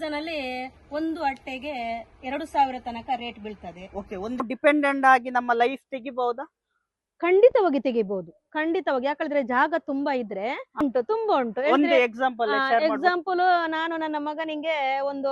Season ಅಲ್ಲಿ ಒಂದು ಅಟ್ಟೆಗೆ 2000 ತನಕ ರೇಟ್ ಬೀಳ್ತದೆ. ಓಕೆ, ಒಂದು ಡಿಪೆಂಡೆಂಟ್ ಆಗಿ ನಮ್ಮ ಲೈಫ್ ತೆಗಿಬಹುದಾ? ಖಂಡಿತವಾಗಿ ತೆಗಿಬಹುದು, ಖಂಡಿತವಾಗಿ. ಯಾಕಂದ್ರೆ ಜಾಗ ತುಂಬಾ ಇದ್ರೆ ಉಂಟು, ತುಂಬಾ ಉಂಟು. ಒಂದು ಎಕ್ಸಾಂಪಲ್, ನಾನು ನನ್ನ ಮಗನಿಗೆ ಒಂದು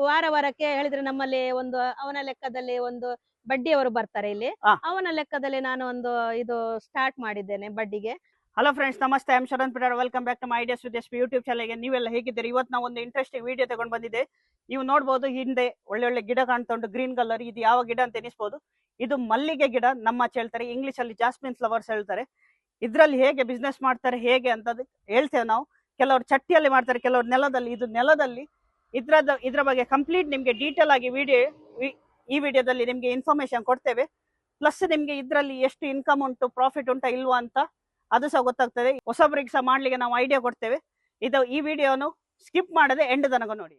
ವಾರಕ್ಕೆ ಹೇಳಿದ್ರೆ ನಮ್ಮಲ್ಲಿ ಒಂದು ಅವನ ಲೆಕ್ಕದಲ್ಲಿ ಒಂದು ಬಡ್ಡಿಯವರು ಬರ್ತಾರೆ ಇಲ್ಲಿ. ಅವನ ಲೆಕ್ಕದಲ್ಲಿ ನಾನು ಒಂದು ಇದು ಸ್ಟಾರ್ಟ್ ಮಾಡಿದ್ದೇನೆ ಬಡ್ಡಿಗೆ. ಹಲೋ ಫ್ರೆಂಡ್ಸ್, ನಮಸ್ತೆ. I am Sharan Pidar. Welcome back to my ideas with SP YouTube ಚಾನಲ್ಗೆ. ನೀವೆಲ್ಲ ಹೇಗಿದ್ದೀರಿ? ಇವತ್ತು ನಾವು ಒಂದು ಇಂಟ್ರೆಸ್ಟಿಂಗ್ ವಿಡಿಯೋ ತಗೊಂಡು ಬಂದಿದ್ದೆ. ನೀವು ನೋಡಬಹುದು, ಹಿಂದೆ ಒಳ್ಳೆ ಗಿಡ ಕಾಣ್ತಾ ಉಂಟು, ಗ್ರೀನ್ ಕಲರ್. ಇದು ಯಾವ ಗಿಡ ಅಂತ ಎನಿಸಬಹುದು. ಇದು ಮಲ್ಲಿಗೆ ಗಿಡ, ನಮ್ಮ ಹೇಳ್ತಾರೆ, ಇಂಗ್ಲಿಷ್ ಅಲ್ಲಿ ಜಾಸ್ಮಿನ್ ಫ್ಲವರ್ಸ್ ಹೇಳ್ತಾರೆ. ಇದ್ರಲ್ಲಿ ಹೇಗೆ ಬಿಸ್ನೆಸ್ ಮಾಡ್ತಾರೆ ಹೇಗೆ ಅಂತ ಹೇಳ್ತೇವೆ ನಾವು. ಕೆಲವರು ಚಟ್ಟಿಯಲ್ಲಿ ಮಾಡ್ತಾರೆ, ಕೆಲವರು ನೆಲದಲ್ಲಿ. ಇದು ನೆಲದಲ್ಲಿ. ಇದ್ರ ಬಗ್ಗೆ ಕಂಪ್ಲೀಟ್ ನಿಮ್ಗೆ ಡೀಟೇಲ್ ಆಗಿ ಈ ವಿಡಿಯೋದಲ್ಲಿ ನಿಮ್ಗೆ ಇನ್ಫಾರ್ಮೇಶನ್ ಕೊಡ್ತೇವೆ. ಪ್ಲಸ್ ನಿಮ್ಗೆ ಇದ್ರಲ್ಲಿ ಎಷ್ಟು ಇನ್ಕಮ್ ಉಂಟು, ಪ್ರಾಫಿಟ್ ಉಂಟಾ ಇಲ್ವಾ ಅಂತ ಅದು ಸಹ ಗೊತ್ತಾಗ್ತದೆ. ಹೊಸಬ್ರಿಗೆ ಸಹ ಮಾಡ್ಲಿಕ್ಕೆ ನಾವು ಐಡಿಯಾ ಕೊಡ್ತೇವೆ. ಈ ವಿಡಿಯೋನು ಸ್ಕಿಪ್ ಮಾಡದೆ ಎಂಡ್ ತನಕ ನೋಡಿ.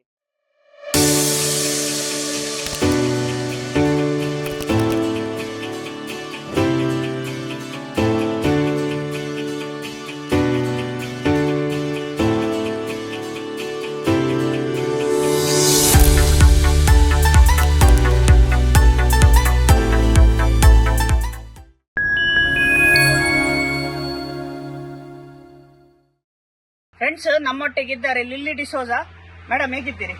ಫ್ರೆಂಡ್ಸ್, ನಮ್ಮೊಟ್ಟಿಗಿದ್ದಾರೆ ಲಿಲ್ಲಿ ಡಿಸೋಜಾ. ಮೇಡಮ್, ಹೇಗಿದ್ದೀರಿ?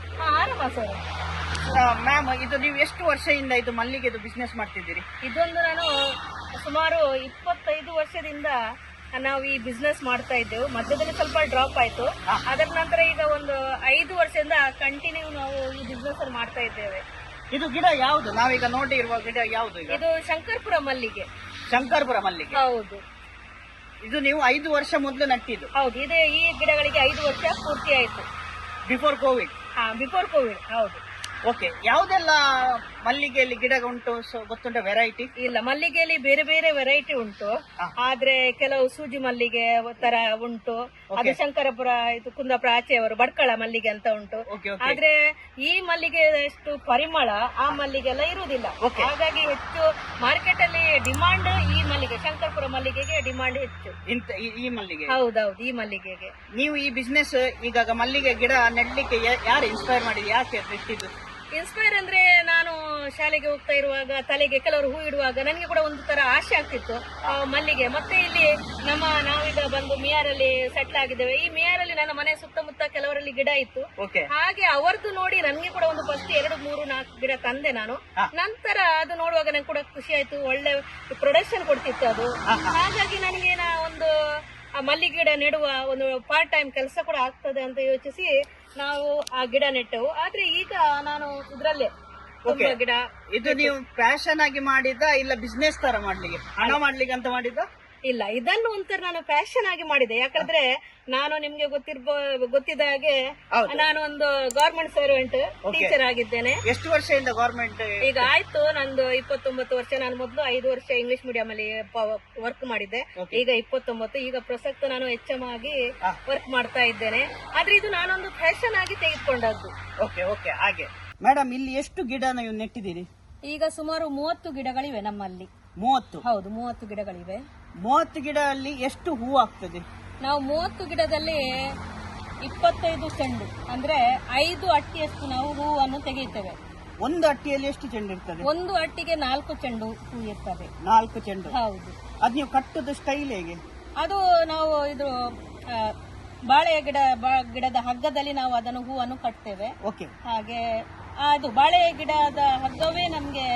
ಮ್ಯಾಮ್, ಇದು ನೀವು ಎಷ್ಟು ವರ್ಷದಿಂದ ಇದು ಮಲ್ಲಿಗೆದು ಬಿಸ್ನೆಸ್ ಮಾಡ್ತಿದ್ದೀರಿ? ಇದೊಂದು ನಾನು ಸುಮಾರು 25 ವರ್ಷದಿಂದ ನಾವು ಈ ಬಿಸ್ನೆಸ್ ಮಾಡ್ತಾ ಇದ್ದೇವೆ. ಮಧ್ಯದಲ್ಲಿ ಸ್ವಲ್ಪ ಡ್ರಾಪ್ ಆಯ್ತು. ಅದರ ನಂತರ ಈಗ ಒಂದು 5 ವರ್ಷದಿಂದ ಕಂಟಿನ್ಯೂ ನಾವು ಈ ಬಿಸ್ನೆಸ್ ಅಲ್ಲಿ ಮಾಡ್ತಾ ಇದ್ದೇವೆ. ಇದು ಗಿಡ ಯಾವುದು? ನಾವೀಗ ನೋಡಿರುವ ಗಿಡ ಯಾವುದು? ಇದು ಶಂಕರ್ಪುರ ಮಲ್ಲಿಗೆ. ಶಂಕರ್ಪುರ ಮಲ್ಲಿಗೆ, ಹೌದು. ಇದು ನೀವು 5 ವರ್ಷ ಮೊದಲು ನಟ್ಟಿದ್ದು? ಹೌದು. ಈ ಗಿಡಗಳಿಗೆ 5 ವರ್ಷ ಪೂರ್ತಿ ಆಯ್ತು. Before Covid? ಬಿಫೋರ್ ಕೋವಿಡ್, ಹೌದು. ಓಕೆ. ಯಾವುದೆಲ್ಲ ಮಲ್ಲಿಗೆಯಲ್ಲಿ ಗಿಡ ಉಂಟು ಗೊತ್ತುಂಟ? ವೆರೈಟಿ? ಇಲ್ಲ, ಮಲ್ಲಿಗೆಯಲ್ಲಿ ಬೇರೆ ಬೇರೆ ವೆರೈಟಿ ಉಂಟು. ಆದ್ರೆ ಕೆಲವು ಸೂಜಿ ಮಲ್ಲಿಗೆ ತರ ಉಂಟು. ಅದು ಶಂಕರಪುರ, ಇದು ಕುಂದಾಪುರ ಆಚೆಯವರು ಬಡ್ಕಳ ಮಲ್ಲಿಗೆ ಅಂತ ಉಂಟು. ಆದ್ರೆ ಈ ಮಲ್ಲಿಗೆ ಅಷ್ಟು ಪರಿಮಳ ಆ ಮಲ್ಲಿಗೆ ಎಲ್ಲ ಇರುವುದಿಲ್ಲ. ಹಾಗಾಗಿ ಹೆಚ್ಚು ಮಾರ್ಕೆಟ್ ಅಲ್ಲಿ ಡಿಮಾಂಡ್ ಈ ಮಲ್ಲಿಗೆ, ಶಂಕರಪುರ ಮಲ್ಲಿಗೆಗೆ ಡಿಮಾಂಡ್ ಹೆಚ್ಚು. ಈ ಮಲ್ಲಿಗೆ? ಹೌದೌದು, ಈ ಮಲ್ಲಿಗೆಗೆ. ನೀವು ಈ ಬಿಸ್ನೆಸ್ ಈಗ ಮಲ್ಲಿಗೆ ಗಿಡ ನೆಡ್ಲಿಕ್ಕೆ ಯಾರು ಇನ್ಸ್ಪೈರ್ ಮಾಡಿದ್ರು? ಯಾಕೆ ನೆಟ್ಟಿದ್ದು? ಇನ್ಸ್ಪೈರ್ ಅಂದ್ರೆ, ನಾನು ಶಾಲೆಗೆ ಹೋಗ್ತಾ ಇರುವಾಗ ತಲೆಗೆ ಕೆಲವರು ಹೂ ಇಡುವಾಗ ನನಗೆ ಕೂಡ ಒಂದು ತರ ಆಸೆ ಆಗ್ತಿತ್ತು ಮಲ್ಲಿಗೆ. ಮತ್ತೆ ಇಲ್ಲಿ ನಾವೀಗ ಬಂದು ಮಿಯಾರಲ್ಲಿ ಸೆಟ್ಲ್ ಆಗಿದ್ದೇವೆ. ಈ ಮಿಯಾರಲ್ಲಿ ನನ್ನ ಮನೆ ಸುತ್ತಮುತ್ತ ಕೆಲವರಲ್ಲಿ ಗಿಡ ಇತ್ತು. ಹಾಗೆ ಅವರದ್ದು ನೋಡಿ ನನಗೆ ಕೂಡ ಒಂದು ಫಸ್ಟ್ 2, 3, 4 ಗಿಡ ತಂದೆ ನಾನು. ನಂತರ ಅದು ನೋಡುವಾಗ ನಂಗೆ ಕೂಡ ಖುಷಿ ಆಯ್ತು, ಒಳ್ಳೆ ಪ್ರೊಡಕ್ಷನ್ ಕೊಡ್ತಿತ್ತು ಅದು. ಹಾಗಾಗಿ ನನಗೆ ಒಂದು ಮಲ್ಲಿಗೆ ಗಿಡ ನೆಡುವ ಒಂದು ಪಾರ್ಟ್ ಟೈಮ್ ಕೆಲಸ ಕೂಡ ಆಗ್ತದೆ ಅಂತ ಯೋಚಿಸಿ ನಾವು ಆ ಗಿಡ ನೆಟ್ಟೆವು. ಆದ್ರೆ ಈಗ ನಾನು ಇದ್ರಲ್ಲೇ ಗಿಡ. ಇದು ನೀವು ಪ್ಯಾಷನ್ ಆಗಿ ಮಾಡಿದ್ದ ಇಲ್ಲ ಬಿಸ್ನೆಸ್ ತರ ಮಾಡ್ಲಿಕ್ಕೆ, ಹಣ ಮಾಡ್ಲಿಕ್ಕೆ ಅಂತ ಮಾಡಿದ್ದ? ಇಲ್ಲ, ಇದನ್ನು ಒಂಥರ ನಾನು ಪ್ಯಾಷನ್ ಆಗಿ ಮಾಡಿದೆ. ಯಾಕಂದ್ರೆ ನಾನು ನಿಮ್ಗೆ ಗೊತ್ತಿದ್ದ ಹಾಗೆ ನಾನು ಒಂದು ಗವರ್ಮೆಂಟ್ ಸರ್ವೆಂಟ್, ಟೀಚರ್ ಆಗಿದ್ದೇನೆ. ಎಷ್ಟು ವರ್ಷದಿಂದ ಗವರ್ಮೆಂಟ್? ಈಗ ಆಯ್ತು ನಂದು 29 ವರ್ಷ. ನಾನು ಮೊದಲು 5 ವರ್ಷ ಇಂಗ್ಲಿಷ್ ಮೀಡಿಯಂ ಅಲ್ಲಿ ವರ್ಕ್ ಮಾಡಿದ್ದೆ. ಈಗ 29. ಈಗ ಪ್ರಸಕ್ತ ನಾನು HM ಆಗಿ ವರ್ಕ್ ಮಾಡ್ತಾ ಇದ್ದೇನೆ. ಆದ್ರೆ ಇದು ನಾನೊಂದು ಫ್ಯಾಷನ್ ಆಗಿ ತೆಗೆದುಕೊಂಡದ್ದು. Okay okay. ಹಾಗೆ ಮೇಡಮ್, ಇಲ್ಲಿ ಎಷ್ಟು ಗಿಡ ನೀವು ನೆಟ್ಟಿದ್ದೀರಿ? ಈಗ ಸುಮಾರು 30 ಗಿಡಗಳಿವೆ ನಮ್ಮಲ್ಲಿ. 30? ಹೌದು, 30 ಗಿಡಗಳಿವೆ. 30 ಗಿಡದಲ್ಲಿ ಎಷ್ಟು ಹೂ ಆಗ್ತದೆ? ನಾವು 30 ಗಿಡದಲ್ಲಿ 25 ಚೆಂಡು, ಅಂದ್ರೆ 5 ಅಟ್ಟಿಯಷ್ಟು ನಾವು ಹೂವನ್ನು ತೆಗೆಯುತ್ತೇವೆ. ಒಂದು ಅಟ್ಟಿಯಲ್ಲಿ ಎಷ್ಟು ಚೆಂಡು ಇರ್ತದೆ? ಒಂದು ಅಟ್ಟಿಗೆ 4 ಚೆಂಡು ಹೂ ಇರ್ತದೆ. 4 ಚೆಂಡು? ಹೌದು. ಅದು ನೀವು ಕಟ್ಟುದು ಸ್ಟೈಲ್ ಹೇಗೆ? ಅದು ನಾವು ಇದು ಬಾಳೆ ಗಿಡದ ಹಗ್ಗದಲ್ಲಿ ನಾವು ಅದನ್ನು ಹೂವನ್ನು ಕಟ್ತೇವೆ. ಓಕೆ. ಹಾಗೆ ಅದು ಬಾಳೆ ಗಿಡದ ಹಗ್ಗವೇ ನಮ್ಗೆ